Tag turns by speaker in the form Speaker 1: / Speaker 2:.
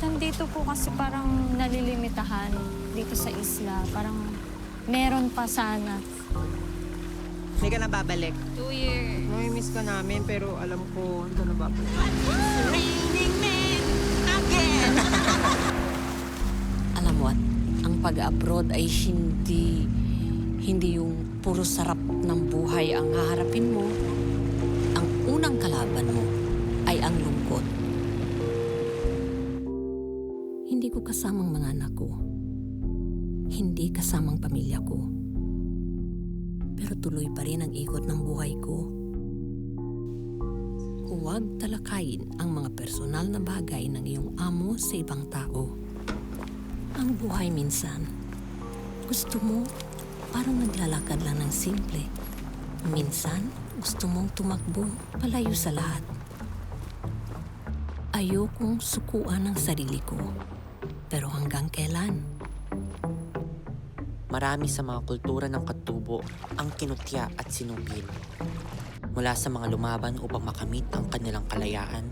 Speaker 1: Nandito po kasi parang nalilimitahan dito sa isla. Parang meron pa sana.
Speaker 2: Hindi ka na babalik.
Speaker 1: 2 years.
Speaker 2: Nami-miss ka namin pero alam ko, hindi ka na babalik.
Speaker 3: Alam mo at ang pag-abroad ay hindi yung puro sarap ng buhay ang haharapin mo. Ang unang kalaban mo ay ang lungkot. Hindi ko kasamang mga anak ko. Hindi kasamang pamilya ko. Pero tuloy pa rin ang ikot ng buhay ko. Huwag talakayin ang mga personal na bagay ng iyong amo sa ibang tao. Ang buhay minsan, gusto mo parang naglalakad lang ng simple. Minsan, gusto mong tumakbo palayo sa lahat. Ayokong sukuan ang sarili ko. Pero hanggang kailan?
Speaker 4: Marami sa mga kultura ng katubo ang kinutya at sinupil. Mula sa mga lumaban upang makamit ang kanilang kalayaan,